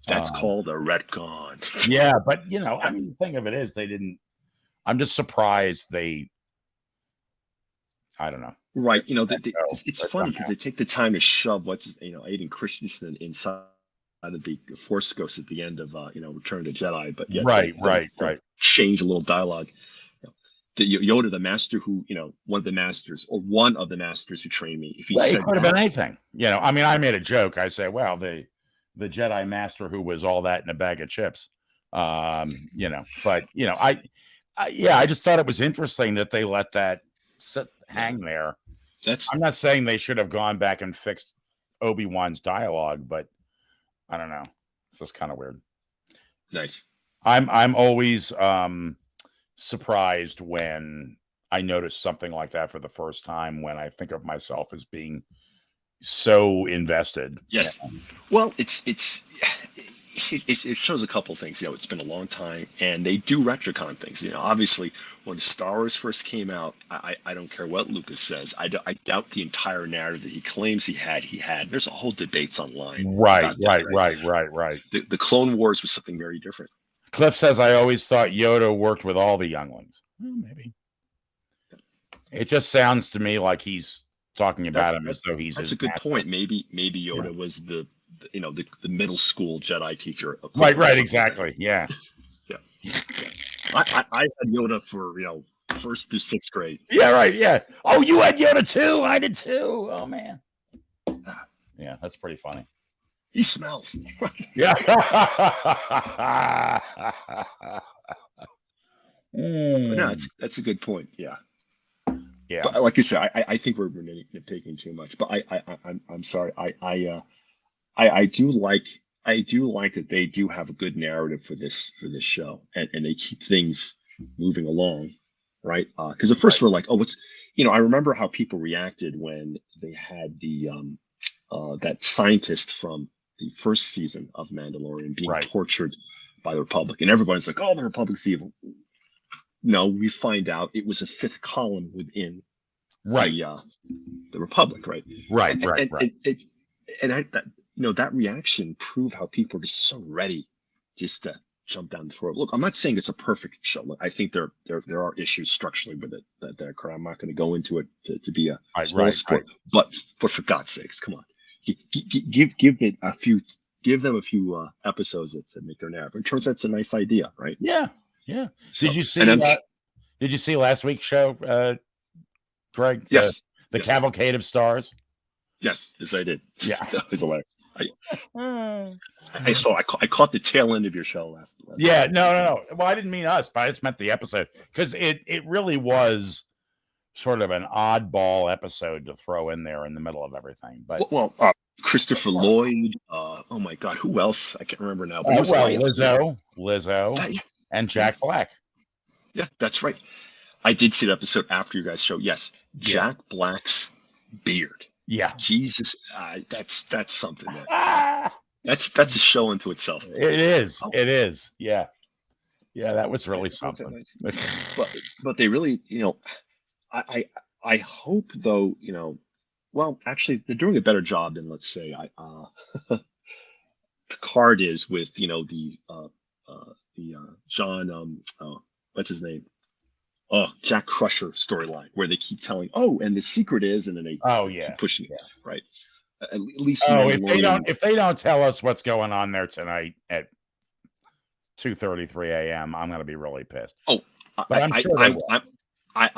That's called a retcon. Yeah, but I mean, the thing of it is, they didn't. I'm just surprised they. I don't know. Right. It's funny because they take the time to shove Aiden Christensen inside of the Force Ghost at the end of Return of the Jedi, but yet right. Change a little dialogue. The Yoda, the master who, one of the masters who trained me. If he said it could have been anything. I mean, I made a joke. I said, well, the Jedi master who was all that in a bag of chips. But I just thought it was interesting that they let that hang there. I'm not saying they should have gone back and fixed Obi-Wan's dialogue, but I don't know. It's just kind of weird. Nice. I'm always surprised when I notice something like that for the first time, when I think of myself as being so invested. Yes. Well, it shows a couple things. It's been a long time, and they do retcon things. Obviously, when Star Wars first came out, I don't care what Lucas says. I doubt the entire narrative that he claims he had. There's a whole debates online. Right. The Clone Wars was something very different. Cliff says, I always thought Yoda worked with all the younglings. Well, maybe. It just sounds to me like he's talking about him as though he's. That's a good point. Maybe Yoda was the middle school Jedi teacher. Right, exactly. Yeah. I had Yoda for first through sixth grade. Yeah, right. Yeah. Oh, you had Yoda too. I did too. Oh man. Yeah, that's pretty funny. He smells. Yeah. No, that's a good point. Yeah. Yeah. But like you said, I think we're nitpicking too much. But I'm sorry. I do like that they do have a good narrative for this show, and they keep things moving along, right? Because at first we're like, oh, I remember how people reacted when they had the that scientist from the first season of Mandalorian being tortured by the Republic, and everybody's like, oh, the Republic's evil. No, we find out it was a fifth column within the Republic, right? Right. That reaction proved how people are just so ready just to jump down the throat. Look, I'm not saying it's a perfect show. I think there are issues structurally with it that occur. I'm not going to go into it to be a small sport, but for God's sakes, come on, give them a few episodes that make their narrative. It turns out it's a nice idea, right? Yeah. So, did you see last week's show, Greg? Yes. The Cavalcade of Stars. Yes, I did. Yeah, that was hilarious. I caught the tail end of your show last. Yeah, no. Well, I didn't mean us, but I just meant the episode, because it really was sort of an oddball episode to throw in there in the middle of everything. But Christopher Lloyd. Oh my God, who else? I can't remember now. But Lizzo, and Jack Black. Yeah, that's right. I did see the episode after you guys' show. Yes, Jack Black's beard. Yeah, Jesus, that's something. That's a show unto itself. It is. It is. Yeah. That was really something. But they really, I hope though, well, actually, they're doing a better job than, let's say, Picard is with the John what's his name? Jack Crusher storyline, where they keep telling, and the secret is, and then they keep pushing it, right? At least if they don't tell us what's going on there tonight at 2:33 a.m., I'm going to be really pissed. But I'm sure they will. I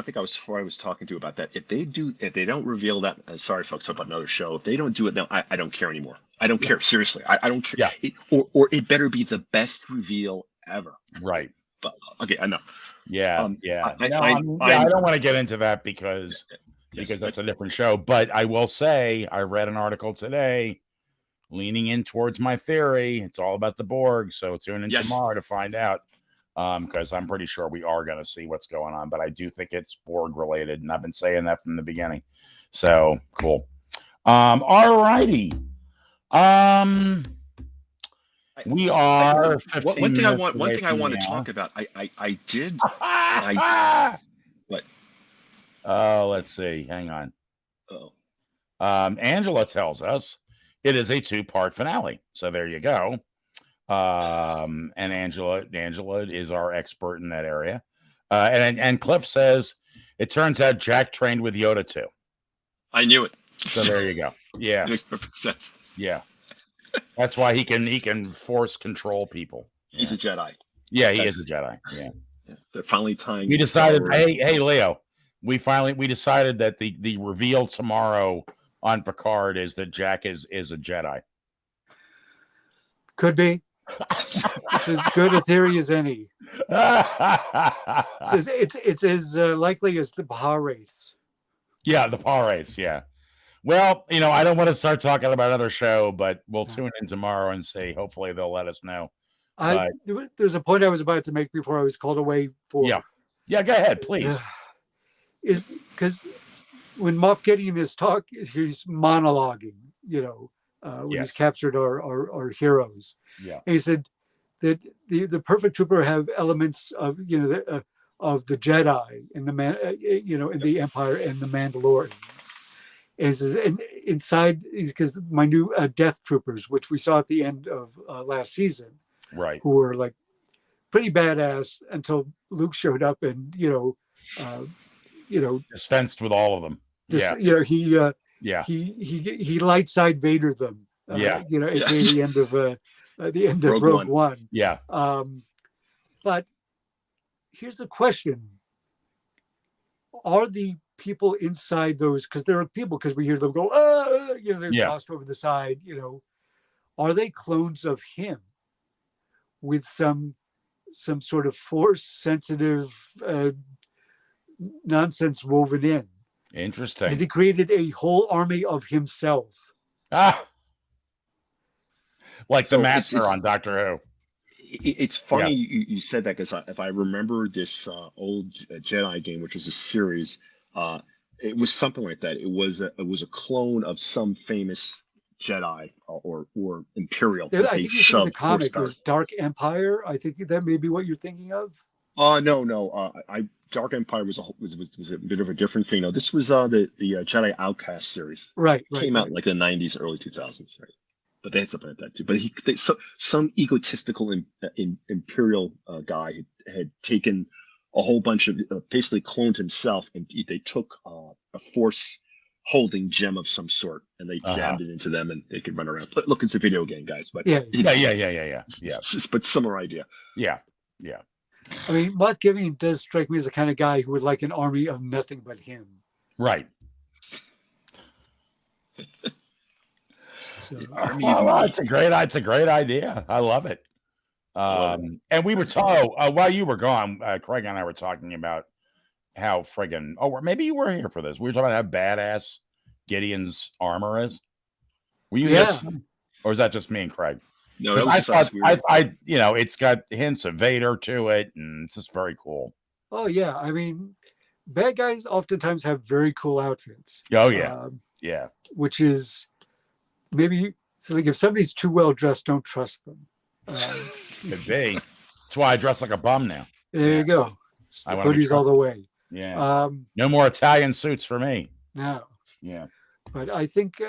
think I was talking to you about that. If they don't reveal that, sorry folks, talk about another show. If they don't do it now, I don't care anymore. I don't care, seriously. I don't care. Yeah. Or it better be the best reveal ever. Right. But okay, enough. Yeah. I don't want to get into that because that's a different show. But I will say, I read an article today leaning in towards my theory. It's all about the Borg. So tune in tomorrow to find out. Because I'm pretty sure we are going to see what's going on. But I do think it's Borg related. And I've been saying that from the beginning. So cool. All righty. We are. One thing I want to talk about. I did. What? Let's see. Hang on. Angela tells us It is a 2-part finale. So there you go. And Angela is our expert in that area. And Cliff says it turns out Jack trained with Yoda too. I knew it. So there you go. Yeah. It makes perfect sense. Yeah. That's why he can force control people. Yeah. He's a Jedi. Yeah, he is a Jedi. Yeah. They're finally tying. We decided, hey, Leo, we decided that the reveal tomorrow on Picard is that Jack is a Jedi. Could be. It's as good a theory as any. It's as likely as the Baha wraiths. Yeah, the Baha wraiths. Yeah. Well, I don't want to start talking about another show, but we'll tune in tomorrow and see. Hopefully, they'll let us know. There's a point I was about to make before I was called away for. Yeah. Go ahead, please. Is because when Moff Gideon is he's monologuing, when he's captured our heroes. Yeah. And he said that the perfect trooper have elements of of the Jedi in the in the Empire and the Mandalorians. And he says, and inside, because my new Death Troopers, which we saw at the end of last season, right, who were like pretty badass until Luke showed up and dispensed with all of them. He light side Vader them. At the end of Rogue One. Yeah. But here's the question: are the people inside those? Because there are people, because we hear them go, they're tossed over the side. Are they clones of him with some sort of force sensitive nonsense woven in? Interesting. Has he created a whole army of himself? Like the Master on Doctor Who. It's funny you said that, because if I remember this old Jedi game, which was a series, it was something like that. It was a clone of some famous Jedi or Imperial. I think you the comic was Dark Empire. I think that may be what you're thinking of. No. Dark Empire was a bit of a different thing. No, this was the Jedi Outcast series. Right. Came out in like the 90s, early 2000s, right? But they had something like that too. But some egotistical Imperial guy had taken a whole bunch of basically cloned himself, and they took a force holding gem of some sort, and they jammed it into them, and they could run around. Look, it's a video game, guys. But yeah. But similar idea. Yeah. I mean, Moff Gideon does strike me as the kind of guy who would like an army of nothing but him. Right. So, it's a great idea. I love it. And we were while you were gone, Craig and I were talking about how friggin' maybe you were here for this. We were talking about how badass Gideon's armor is. Were you here? Or is that just me and Craig? No, that was weird. It's got hints of Vader to it, and it's just very cool. Oh yeah, I mean, bad guys oftentimes have very cool outfits. Oh yeah, which is maybe something. If somebody's too well dressed, don't trust them. Could be. That's why I dress like a bum now. There you go. Hoodies all the way. Yeah. No more Italian suits for me. No. Yeah. But I think,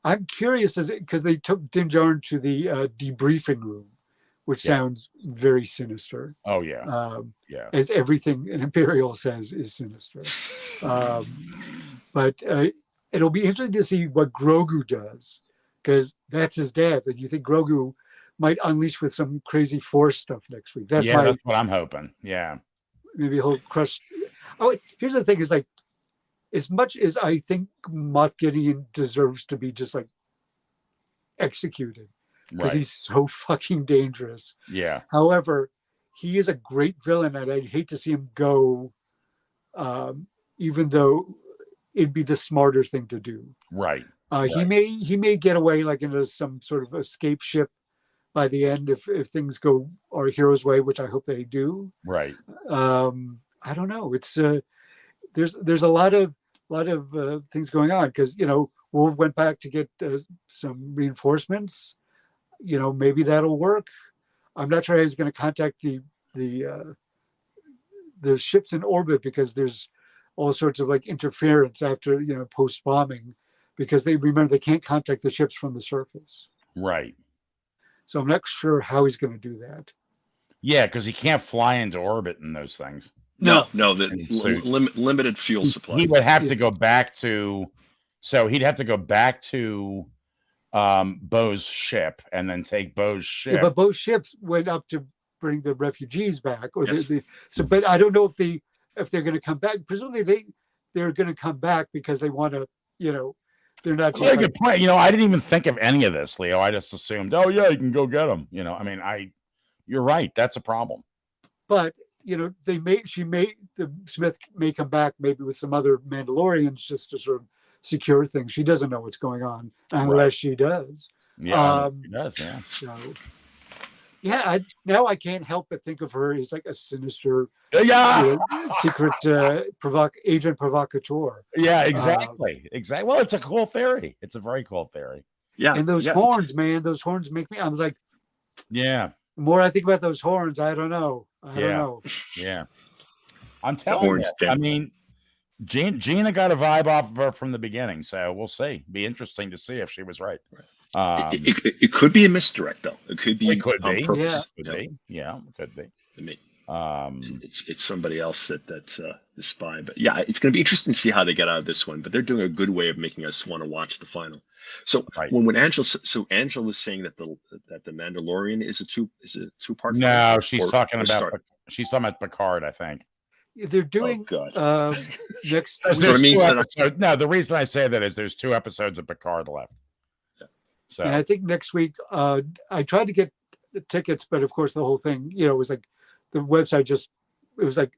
I'm curious because they took Din Djarin to the debriefing room, which sounds very sinister. Oh yeah. As everything an Imperial says is sinister. But it'll be interesting to see what Grogu does, because that's his dad. And you think Grogu might unleash with some crazy Force stuff next week? That's what I'm hoping. Yeah. Maybe he'll crush. Oh, here's the thing: is like, as much as I think Moff Gideon deserves to be just like executed because he's so fucking dangerous. Yeah. However, he is a great villain, and I'd hate to see him go, even though it'd be the smarter thing to do. Right. He may get away like into some sort of escape ship by the end if things go our hero's way, which I hope they do. Right. I don't know. It's there's a lot of things going on, because Wolf went back to get some reinforcements. Maybe that'll work. I'm not sure how he's going to contact the ships in orbit, because there's all sorts of like interference after post bombing. because they can't contact the ships from the surface. Right. So I'm not sure how he's going to do that. Yeah, because he can't fly into orbit in those things. No, the limited fuel supply. He would have to go back to, so he'd have to go back to Bo's ship and then take Bo's ship. Yeah, but Bo's ships went up to bring the refugees back, or Yes. But I don't know if they're going to come back. Presumably they're going to come back because they want to, they're not just Good point. I didn't even think of any of this, Leo. I just assumed, oh yeah, you can go get them. You're right. That's a problem. But Smith may come back maybe with some other Mandalorians just to sort of secure things. She doesn't know what's going on unless she does. Yeah, she does. Yeah. So, yeah. Now I can't help but think of her as like a sinister, secret agent provocateur. Yeah, exactly. Exactly. Well, it's a cool theory. It's a very cool theory. Yeah. And those horns, man, those horns make me. I was like, yeah. The more I think about those horns, I don't know. I don't know. Yeah. I'm telling you. I mean, Gina got a vibe off of her from the beginning, so we'll see. Be interesting to see if she was right. It could be a misdirect, though. It could be on purpose. Yeah, it could be. It's somebody else that the spy. But yeah, it's going to be interesting to see how they get out of this one. But they're doing a good way of making us want to watch the final. So when Angela was saying that the Mandalorian is a two-part. No, she's talking about Picard, I think. They're doing next. So it means no, the reason I say that is there's 2 episodes of Picard left. Yeah. So and I think next week I tried to get the tickets, but of course the whole thing, it was like the website it was like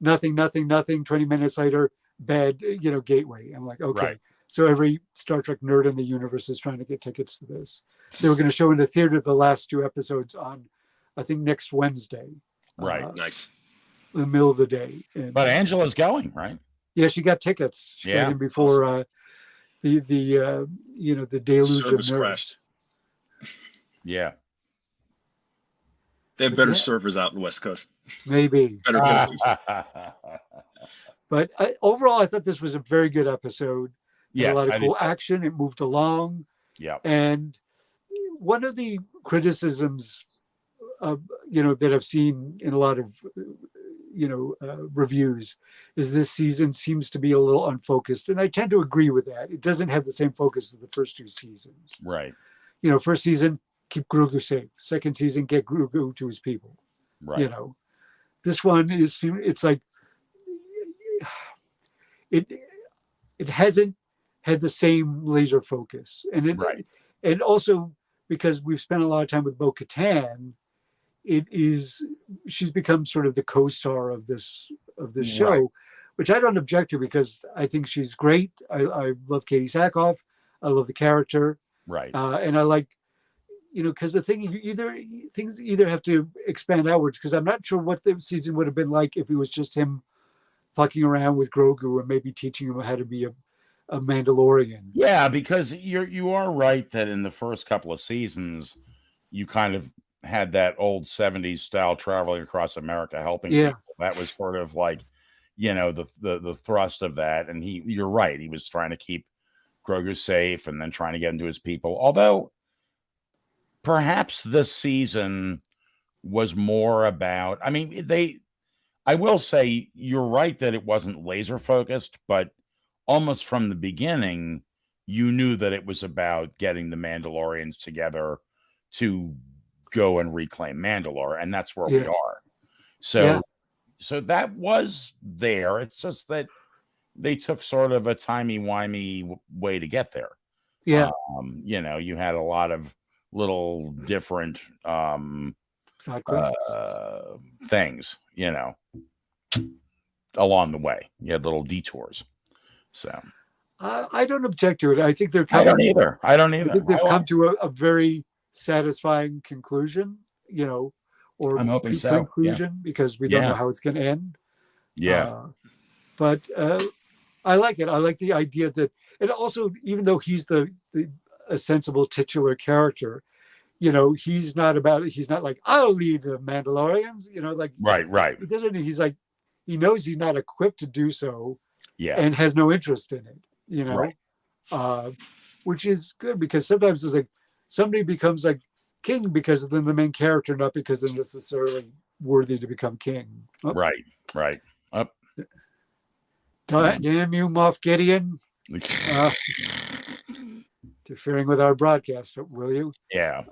nothing. 20 minutes later, bed, gateway. I'm like, okay. Right. So every Star Trek nerd in the universe is trying to get tickets to this. They were going to show in the theater the last 2 episodes on, I think, next Wednesday. Right. Nice. In the middle of the day. But Angela's going, right? Yeah, she got tickets. She got in before the deluge of nerds. Yeah. They have better servers out in the West Coast. Maybe. Better But overall, I thought this was a very good episode. Yeah, a lot of cool action. It moved along. Yeah. And one of the criticisms, that I've seen in a lot of, reviews is this season seems to be a little unfocused. And I tend to agree with that. It doesn't have the same focus as the first 2 seasons. Right. First season, keep Grogu safe. Second season, get Grogu to his people. Right. This one it's like it hasn't had the same laser focus. And also because we've spent a lot of time with Bo-Katan, she's become sort of the co-star of this show, which I don't object to because I think she's great. I love Katie Sackhoff. I love the character. Right. And I like, because the thing, things either have to expand outwards, because I'm not sure what the season would have been like if it was just him fucking around with Grogu and maybe teaching him how to be a Mandalorian. Yeah, because you are right that in the first couple of seasons, you kind of had that old 70s style traveling across America helping people. That was sort of like, the thrust of that. And you're right. He was trying to keep Grogu safe and then trying to get into his people. Although perhaps this season was more about, I will say you're right that it wasn't laser focused, but almost from the beginning, you knew that it was about getting the Mandalorians together to go and reclaim Mandalore, and that's where we are. So that was there. It's just that they took sort of a timey-wimey way to get there. Yeah. You had a lot of little different side quests things, along the way. You had little detours. So I don't object to it. I think they're coming. I don't either. I think they've come to a very satisfying conclusion, or I'm hoping so. Conclusion, because we don't know how it's going to end. Yeah. But I like it. I like the idea that, and also, even though he's a sensible titular character, he's not like, I'll lead the Mandalorians, right. He doesn't, he's like, he knows he's not equipped to do so. Yeah. And has no interest in it, Right. which is good because sometimes it's like somebody becomes like king because of them the main character, not because they're necessarily worthy to become king. Oh. Right. Up. Damn you, Moff Gideon. Interfering with our broadcast, will you? Yeah.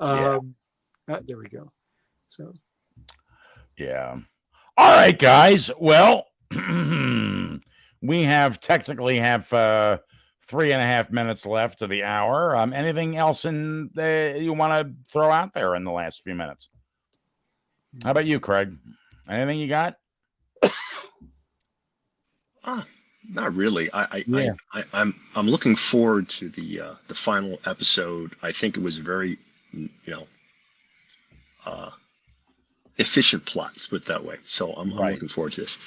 There we go. So. Yeah. All right, guys. Well, we technically have 3.5 minutes left of the hour. Anything else you want to throw out there in the last few minutes? How about you, Craig? Anything you got? Not really. I'm looking forward to the final episode. I think it was very, efficient plots, put it that way. So I'm looking forward to this.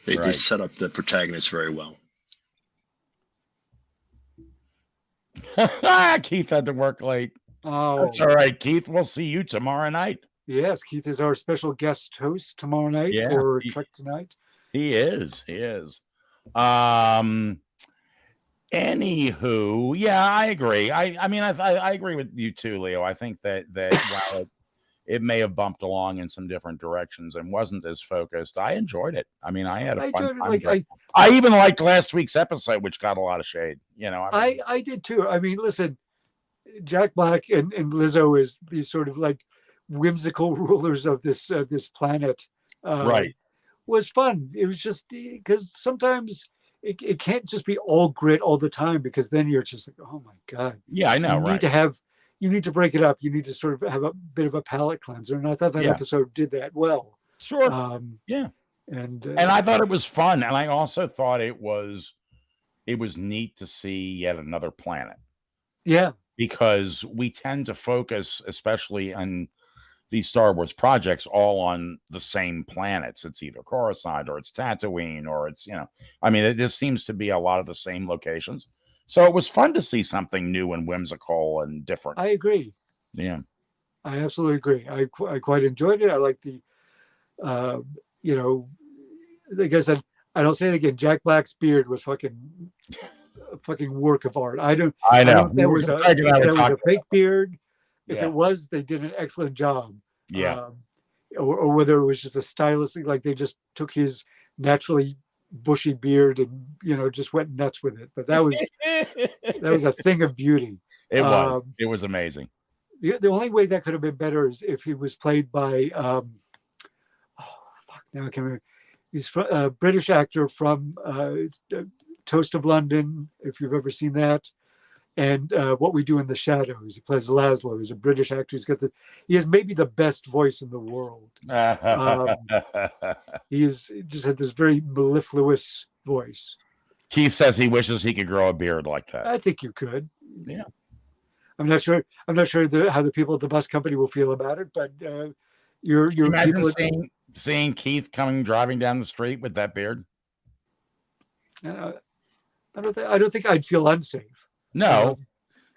They set up the protagonist very well. Keith had to work late. Oh, that's all right, Keith. We'll see you tomorrow night. Yes, Keith is our special guest host tomorrow night for Trek Tonight. He is. Anywho, I agree. I mean, I agree with you too, Leo. I think that while it may have bumped along in some different directions and wasn't as focused, I enjoyed it. I mean, I had a fun time. I even liked last week's episode, which got a lot of shade. I did too. I mean, listen, Jack Black and Lizzo is these sort of like whimsical rulers of this planet. Right. Was fun. It was just because sometimes it can't just be all grit all the time, because then you're just like, oh my God. Yeah, I know. You need to break it up. You need to sort of have a bit of a palate cleanser. And I thought that episode did that well. Sure. And I thought it was fun. And I also thought it was neat to see yet another planet. Yeah. Because we tend to focus, especially on these Star Wars projects, all on the same planets. It's either Coruscant or it's Tatooine or it's, I mean, it just seems to be a lot of the same locations. So it was fun to see something new and whimsical and different. I agree. Yeah. I absolutely agree. I quite enjoyed it. I like the, like I said, I don't say it again, Jack Black's beard was fucking work of art. I know. I don't know if that was a fake beard. If it was, they did an excellent job. Yeah. Or whether it was just a stylistic, like they just took his naturally bushy beard and just went nuts with it. But that was a thing of beauty. It was amazing. The only way that could have been better is if he was played by now I can't remember. He's a British actor from Toast of London, if you've ever seen that. And What We Do in the Shadows. He plays Laszlo. He's a British actor. He has maybe the best voice in the world. He just had this very mellifluous voice. Keith says he wishes he could grow a beard like that. I think you could. Yeah. I'm not sure how the people at the bus company will feel about it, but your imagine seeing Keith driving down the street with that beard. I don't think I'd feel unsafe. No,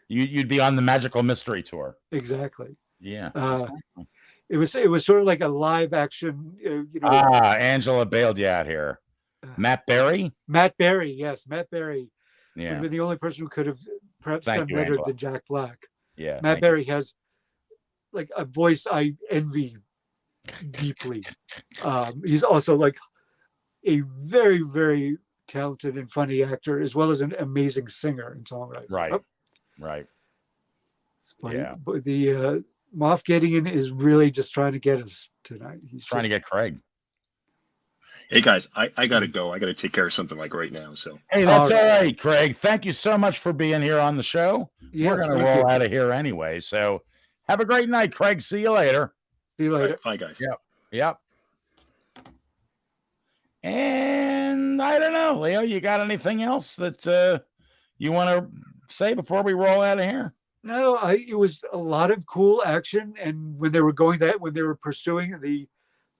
you'd be on the Magical Mystery Tour. Exactly. Yeah. It was sort of like a live action. Angela bailed you out here. Matt Berry. Yes, Matt Berry. Yeah. Would have been the only person who could have perhaps done better than Jack Black. Yeah. Matt Berry has like a voice I envy deeply. He's also like a very, very talented and funny actor, as well as an amazing singer and songwriter. Right. But the Moff Gideon is really just trying to get us tonight. He's trying to get Craig. Hey guys, I gotta go. I gotta take care of something like right now. So hey, that's all right, Craig. Thank you so much for being here on the show. Yes, we're gonna roll out of here anyway. So have a great night, Craig. See you later. See you later. Bye, guys. Yep. And I don't know, Leo, you got anything else that you want to say before we roll out of here? No, it was a lot of cool action, and when they were pursuing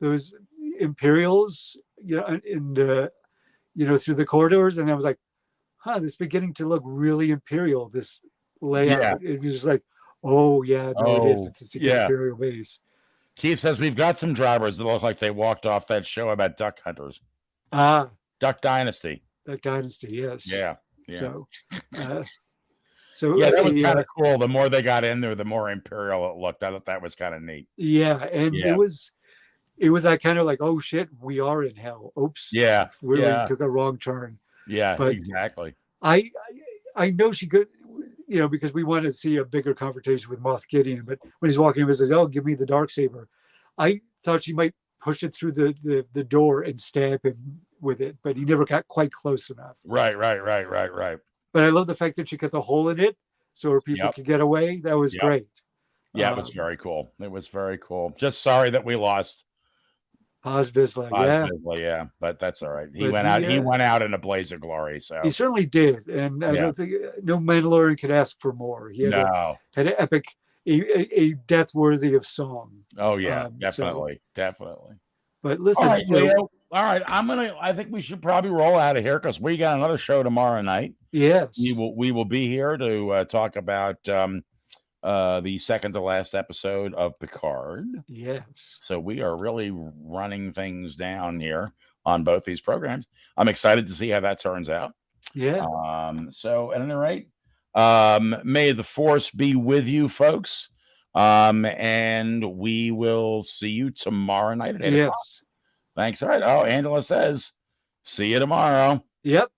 those Imperials, through the corridors, and I was like, this is beginning to look really Imperial. This layout, It was just like, it is. It's an Imperial base. Keith says we've got some drivers that look like they walked off that show about duck hunters. Duck Dynasty. Duck Dynasty, yes. Yeah. So, So yeah, that was kind of cool. The more they got in there, the more imperial it looked. I thought that was kind of neat. Yeah, and Yeah. it was that kind of like, oh shit, we are in hell. Oops. Yeah. We Yeah. took a wrong turn. Yeah, But exactly. I know she could, because we wanted to see a bigger confrontation with Moff Gideon, but when he's walking, he was like, oh, give me the Darksaber. I thought she might push it through the door and stab him with it, but he never got quite close enough. Right. But I love the fact that she cut the hole in it so people could get away. That was great. Yeah, it was very cool. It was very cool. Just sorry that we lost Paz Vizsla, yeah, but that's all right. He went out in a blaze of glory. So he certainly did, and I don't think no Mandalorian could ask for more. He had an epic, a death worthy of song. Oh yeah, definitely. But listen, all right, Leo. All right, I think we should probably roll out of here because we got another show tomorrow night. Yes, we will be here to talk about the second to last episode of Picard. Yes. So we are really running things down here on both these programs. I'm excited to see how that turns out. Yeah. So at any rate, may the force be with you, folks. And we will see you tomorrow night at 8 o'clock. Thanks. All right. Oh, Angela says, see you tomorrow. Yep.